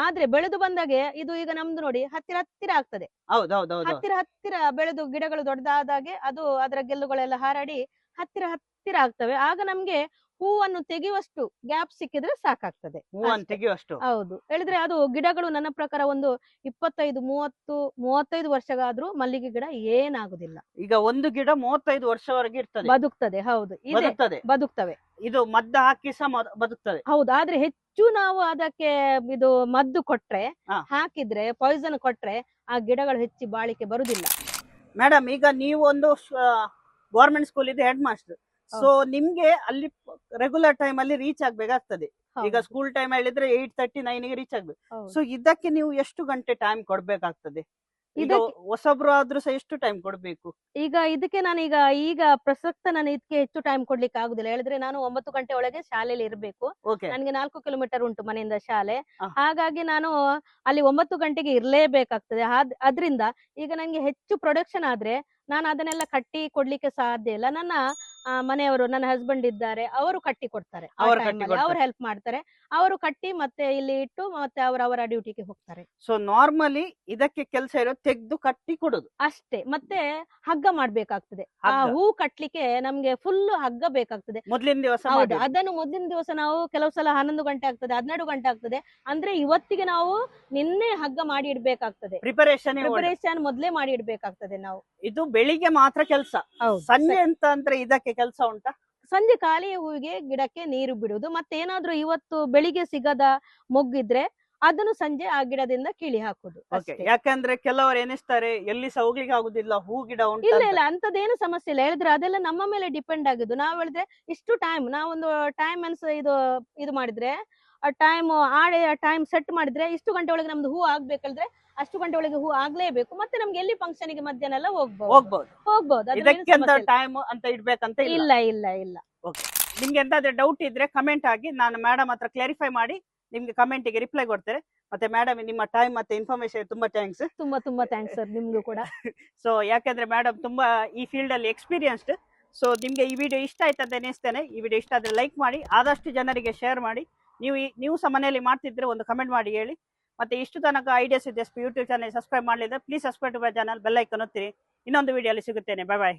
ಆದ್ರೆ ಬೆಳೆದು ಬಂದಾಗೆ ಇದು ಈಗ ನಮ್ದು ನೋಡಿ ಹತ್ತಿರ ಹತ್ತಿರ ಆಗ್ತದೆ. ಹೌದೌದೌದು. ಹತ್ತಿರ ಹತ್ತಿರ ಬೆಳೆದು ಗಿಡಗಳು ದೊಡ್ಡದಾದಾಗೆ ಅದು ಅದರ ಗೆಲ್ಲುಗಳೆಲ್ಲ ಹಾರಾಡಿ ಹತ್ತಿರ ಹತ್ತಿರ ಆಗ್ತವೆ. ಆಗ ನಮ್ಗೆ ಹೂವನ್ನು ತೆಗೆಯುವಷ್ಟು ಗ್ಯಾಪ್ ಸಿಕ್ಕಿದ್ರೆ ಸಾಕಾಗ್ತದೆ. ಹೂವನ್ನು ಅಷ್ಟೇ. ತೆಗೆಯುವಷ್ಟು. ಹೌದು, ಹೇಳಿದ್ರೆ ಅದು ಗಿಡಗಳು ನನ್ನ ಪ್ರಕಾರ ಒಂದು 25-30-35 ವರ್ಷಗಾದ್ರೂ ಮಲ್ಲಿಗೆ ಗಿಡ ಏನಾಗುದಿಲ್ಲ. ಈಗ ಒಂದು ಗಿಡ 35 ವರ್ಷವರೆಗೆ ಇರ್ತದೆ, ಬದುಕ್ತದೆ. ಹೌದು, ಇದೆ, ಬದುಕ್ತವೆ. ಇದು ಮದ್ದು ಹಾಕಿ ಸಹ ಬದುಕ್ತದೆ. ಹೌದು, ಆದ್ರೆ ಹೆಚ್ಚು ನಾವು ಅದಕ್ಕೆ ಇದು ಮದ್ದು ಕೊಟ್ರೆ, ಹಾ. ಹಾಕಿದ್ರೆ, ಪಾಯ್ಸನ್ ಕೊಟ್ರೆ ಆ ಗಿಡಗಳು ಹೆಚ್ಚಿ ಬಾಳಿಕೆ ಬರುದಿಲ್ಲ. ಮೇಡಮ್ ಈಗ ನೀವು ಒಂದು ಗವರ್ಮೆಂಟ್ ಸ್ಕೂಲ್ ಇದೆ ಹೆಡ್ ಮಾಸ್ಟರ್. ಸೊ ನಿಮ್ಗೆ ಅಲ್ಲಿ ರೆಗ್ಯುಲರ್ ಟೈಮ್ ಅಲ್ಲಿ ರೀಚ್ ಆಗ್ಬೇಕಾಗ್ತದೆ. ಈಗ ಸ್ಕೂಲ್ ಟೈಮ್ ಹೇಳಿದ್ರೆ 8:39 ಗೆ ರೀಚ್ ಆಗ್ಬೇಕು. ಸೊ ಇದಕ್ಕೆ ನೀವು ಎಷ್ಟು ಗಂಟೆ ಟೈಮ್ ಕೊಡ್ಬೇಕಾಗ್ತದೆ? ಈಗ ಹೊಸಬ್ರು ಆದ್ರೂ ಸಹ ಎಷ್ಟು ಟೈಮ್ ಕೊಡ್ಬೇಕು? ಈಗ ಇದಕ್ಕೆ ನಾನು ಈಗ ಪ್ರಸಕ್ತ ನಾನು ಇದಕ್ಕೆ ಹೆಚ್ಚು ಟೈಮ್ ಕೊಡ್ಲಿಕ್ಕೆ ಆಗುದಿಲ್ಲ. ಹೇಳಿದ್ರೆ ನಾನು 9 ಗಂಟೆ ಒಳಗೆ ಶಾಲೆಯಲ್ಲಿ ಇರ್ಬೇಕು. ನನಗೆ 4 ಕಿಲೋಮೀಟರ್ ಉಂಟು ಮನೆಯಿಂದ ಶಾಲೆ. ಹಾಗಾಗಿ ನಾನು ಅಲ್ಲಿ 9 ಗಂಟೆಗೆ ಇರ್ಲೇಬೇಕಾಗ್ತದೆ. ಅದ್ರಿಂದ ಈಗ ನಂಗೆ ಹೆಚ್ಚು ಪ್ರೊಡಕ್ಷನ್ ಆದ್ರೆ ನಾನು ಅದನ್ನೆಲ್ಲ ಕಟ್ಟಿ ಕೊಡ್ಲಿಕ್ಕೆ ಸಾಧ್ಯ ಇಲ್ಲ. ನನ್ನ ಮನೆಯವರು, ನನ್ನ ಹಸ್ಬೆಂಡ್ ಇದ್ದಾರೆ, ಅವರು ಕಟ್ಟಿ ಕೊಡ್ತಾರೆ. ಅವರು ಹೆಲ್ಪ್ ಮಾಡ್ತಾರೆ. ಅವರು ಕಟ್ಟಿ ಮತ್ತೆ ಇಲ್ಲಿ ಇಟ್ಟು ಮತ್ತೆ ಅವರ ಡ್ಯೂಟಿಗೆ ಹೋಗ್ತಾರೆ. ಸೊ ನಾರ್ಮಲಿ ಇದಕ್ಕೆ ಕೆಲಸ ಇರೋದು ತೆಗ್ದು ಕಟ್ಟಿ ಕೊಡುದು ಅಷ್ಟೇ. ಮತ್ತೆ ಹಗ್ಗ ಮಾಡ್ಬೇಕಾಗ್ತದೆ. ಆ ಹೂ ಕಟ್ಲಿಕ್ಕೆ ನಮ್ಗೆ ಫುಲ್ ಹಗ್ಗ ಬೇಕಾಗ್ತದೆ ಮೊದಲಿನ ದಿವಸ. ಹೌದು, ಅದನ್ನು ಮೊದಲಿನ ದಿವಸ ನಾವು ಕೆಲವು ಸಲ 11 ಗಂಟೆ ಆಗ್ತದೆ, 12 ಗಂಟೆ ಆಗ್ತದೆ. ಅಂದ್ರೆ ಇವತ್ತಿಗೆ ನಾವು ನಿನ್ನೆ ಹಗ್ಗ ಮಾಡಿ ಇಡ್ಬೇಕಾಗ್ತದೆ. ಪ್ರಿಪರೇಷನ್ ಮೊದ್ಲೇ ಮಾಡಿ ಇಡ್ಬೇಕಾಗ್ತದೆ ನಾವು. ಇದು ಬೆಳಿಗ್ಗೆ ಮಾತ್ರ ಕೆಲಸ. ಸಂಜೆ ಅಂತ ಅಂದ್ರೆ ಇದಕ್ಕೆ ಕೆಲಸ ಉಂಟಾ? ಸಂಜೆ ಖಾಲಿ ಹೂವಿಗೆ ಗಿಡಕ್ಕೆ ನೀರು ಬಿಡುವುದು. ಮತ್ತೆ ಏನಾದ್ರೂ ಇವತ್ತು ಬೆಳಿಗ್ಗೆ ಸಿಗದ ಮೊಗ್ಗಿದ್ರೆ ಅದನ್ನು ಸಂಜೆ ಆ ಗಿಡದಿಂದ ಕಿಳಿ ಹಾಕುದು. ಯಾಕಂದ್ರೆ ಕೆಲವರು ಎನಿಸ್ತಾರೆ ಎಲ್ಲಿ ಸಹ ಹೋಗ್ಲಿಕ್ಕೆ ಆಗುದಿಲ್ಲ, ಹೂ ಗಿಡ ಉಂಟು. ಇಲ್ಲ, ಅಂತದೇನು ಸಮಸ್ಯೆ ಇಲ್ಲ. ಹೇಳಿದ್ರೆ ಅದೆಲ್ಲ ನಮ್ಮ ಮೇಲೆ ಡಿಪೆಂಡ್ ಆಗಿದ್ದು. ನಾವು ಹೇಳಿದ್ರೆ ಇಷ್ಟು ಟೈಮ್, ನಾವೊಂದು ಟೈಮ್ ಇದು ಮಾಡಿದ್ರೆ, ಟೈಮ್ ಸೆಟ್ ಮಾಡಿದ್ರೆ ಇಷ್ಟು ಗಂಟೆ ಒಳಗೆ ನಮ್ದು ಹೂ ಆಗ್ಬೇಕಂದ್ರೆ ಅಷ್ಟು ಗಂಟೆ ಒಳಗೆ ಹೂ ಆಗ್ಲೇಬೇಕು. ಮತ್ತೆ ನಮ್ಗೆ ಎಲ್ಲಿ ಫಂಕ್ಷನ್ ಗೆ ಮಧ್ಯಾಹ್ನ ಎಲ್ಲ ಹೋಗ್ಬಹುದು. ಟೈಮ್ ಅಂತ ಇಡ್ಬೇಕಂತ ಇಲ್ಲ. ನಿಮ್ಗೆ ಎಂತಾದ್ರೆ ಡೌಟ್ ಇದ್ರೆ ಕಮೆಂಟ್ ಆಗಿ, ನಾನು ಮೇಡಮ್ ಹತ್ರ ಕ್ಲಾರಿಫೈ ಮಾಡಿ ನಿಮ್ಗೆ ಕಮೆಂಟ್ ಗೆ ರಿಪ್ಲೈ ಕೊಡ್ತೇನೆ. ಮತ್ತೆ ಮೇಡಮ್ ನಿಮ್ಮ ಟೈಮ್ ಮತ್ತೆ ಇನ್ಫಾರ್ಮೇಶನ್ ತುಂಬಾ ಥ್ಯಾಂಕ್ಸ್. ತುಂಬಾ ಥ್ಯಾಂಕ್ಸ್ ಸರ್, ನಿಮ್ಗೂ ಕೂಡ. ಸೊ ಯಾಕಂದ್ರೆ ಮೇಡಮ್ ತುಂಬಾ ಈ ಫೀಲ್ಡ್ ಅಲ್ಲಿ ಎಕ್ಸ್ಪೀರಿಯನ್ಸ್ಡ್. ಸೊ ನಿಮ್ಗೆ ಈ ವಿಡಿಯೋ ಇಷ್ಟ ಆಯ್ತು ಅಂತ ಎನಿಸ್ತೇನೆ. ಈ ವಿಡಿಯೋ ಇಷ್ಟ ಆದ್ರೆ ಲೈಕ್ ಮಾಡಿ, ಆದಷ್ಟು ಜನರಿಗೆ ಶೇರ್ ಮಾಡಿ. ನೀವು ಸಹ ಮನೆಯಲ್ಲಿ ಮಾಡ್ತಿದ್ರೆ ಒಂದು ಕಮೆಂಟ್ ಮಾಡಿ ಹೇಳಿ. ಮತ್ತೆ ಇಷ್ಟು ತನಕ ideas with SP YouTube channel subscribe ಮಾಡಲಿದ್ರೆ please subscribe to my channel, bell icon ಒತ್ತಿರಿ. ಇನ್ನೊಂದು ವಿಡಿಯೋ ಅಲ್ಲಿ ಸಿಗುತ್ತೇನೆ. Bye bye.